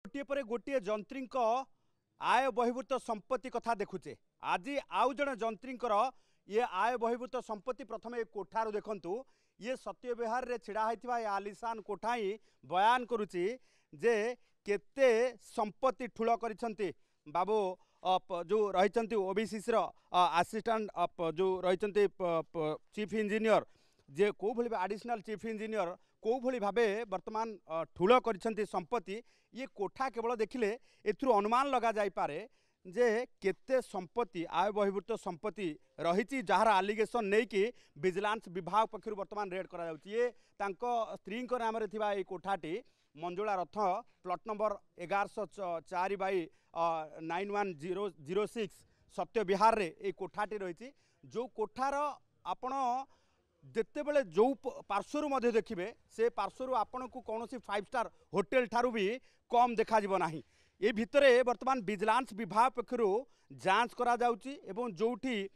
गोटे पर गोटे जंत्री आय बहिर्भूत संपत्ति कथा देखुचे। आज आउ जन जंत्री ये आय बहिर्भूत संपत्ति प्रथम ए कोठार देखंतु। ये सत्य विहार रे छिड़ा होइथिबा आलिशान कोठा ही बयान करुची जे केते संपत्ति ठूल करिसंती बाबू जो रही ओबीसी असिस्टेंट जो रही चीफ इंजीनियर जे कौ भली एडिशनल चीफ इंजीनियर कौ भली भाबे वर्तमान ठूल करिसंती संपत्ति। ये कोठा केवल देखिले एथुरु अनुमान लगा जाई पारे जे केते संपत्ति आय बहिर्भूत संपत्ति रही जार आलिगेशन नहीं कि विजिलेंस विभाग पक्षर वर्तमान रेड करा जाउची। ये तांको स्त्री नाम रे थिबा ए कोठाटी मंजुला रथ प्लॉट नंबर 1104/9106 सत्य विहार रे ए कोठाटी रही। जो कोठार आपण जिते बड़े जो पार्श्वर देखिए से पार्श्वर आपण को कौन 5 स्टार होटेल ठारू भी कम देखा नहीं। ये भितरे वर्तमान विजिलेंस विभाग पक्षर जांच करा जाउची एवं जोठी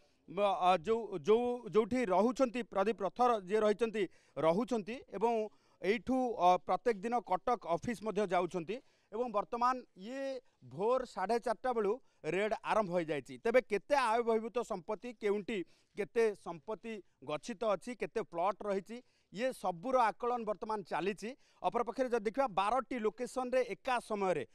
जोठी रहुचंती प्रदीप रथर जे रही रहुचंती एवं एठू प्रत्येक दिन कटक ऑफिस मध्य जाउचंती एवं वर्तमान ये भोर 4:30 बेलू रेड आरंभ हो जाइए। तेबे केते आय बहिर्भूत संपत्ति केउंटी केते संपत्ति गच्छित अच्छी केते प्लॉट रही ये सबूर आकलन वर्तमान चली। अपरपक्षे जब देखा 12टी लोकेशन रे एका समय रे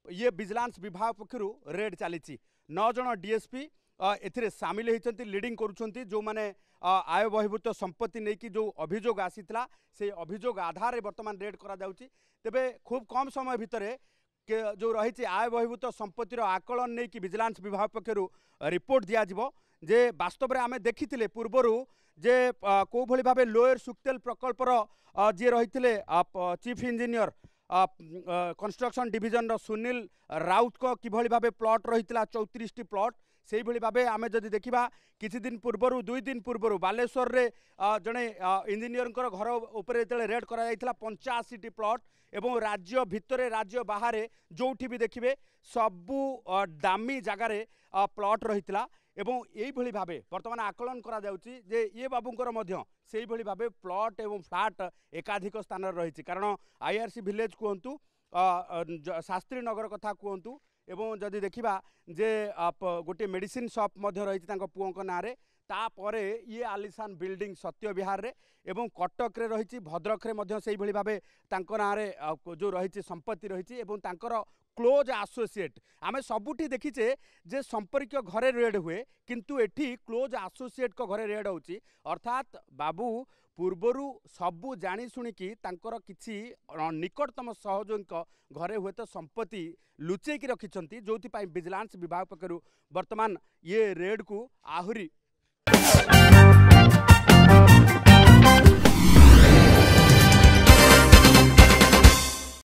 ये विजिलेंस विभाग पक्षर रेड चली। 9 जन डीएसपी एथिरे सामिल होती लीडिंग करुछंती जो माने आय बहिर्भूत संपत्ति नहीं कि जो अभियोग आसीथिला से अभियोग आधार वर्तमान रेड करा जाउची। तेबे खूब कम समय भितरे जो रही आय बहिर्भूत संपत्तिर आकलन नहीं कि विजिलेंस विभाग पक्षर रिपोर्ट दिया जे वास्तव में आम देखी पूर्वर जे कौ भली भाबे लोयर सुक्तेल प्रकल्पर जी रही chief engineer construction division Sunil Raut को किभली भाबे प्लॉट रही 34टी प्लॉट से भली भाबे आमे जदि देखिबा किछि दिन पूर्वर 2 दिन पूर्वर बालेश्वर रे जड़े इंजीनियर घर उपरे रेड करा जायतिला 85टी प्लॉट एवं राज्य भितरे राज्य बाहर जोठी भी देखिए सबू दामी जगार प्लॉट रही एवं यही भली भाबे वर्तमान आकलन करा जाउची जे ये बाबूंकर मध्य सेही भली भाबे प्लॉट एवं फ्लैट एकाधिक स्थान रही। कारण आईआरसी विलेज कहतु शास्त्री नगर कथा कहतु एवं जदि देखिबा जे गोटे मेडिसिन शॉप मध्य रही पुओं ना रे तापरे ये आलिशान बिल्डिंग सत्य विहार रे एवं कटक रे रही भद्रक रे मध्य सेही भली भाबे तांको ना रे जो रही संपत्ति रही एवं तांकर क्लोज एसोसिएट आमे सबुठी देखीचे जे संपर्क घरे रेड हुए किंतु एठी क्लोज एसोसिएट को घरे रेड होची। अर्थात बाबू पूर्वरु सबू जानी शुणिकी तांकर किछि निकटतम सहयोगी घरे हुए तो संपत्ति लुचेकी रखिछंती जोथि विजिलेंस विभाग पक्षरु वर्तमान ये रेड को आहुरी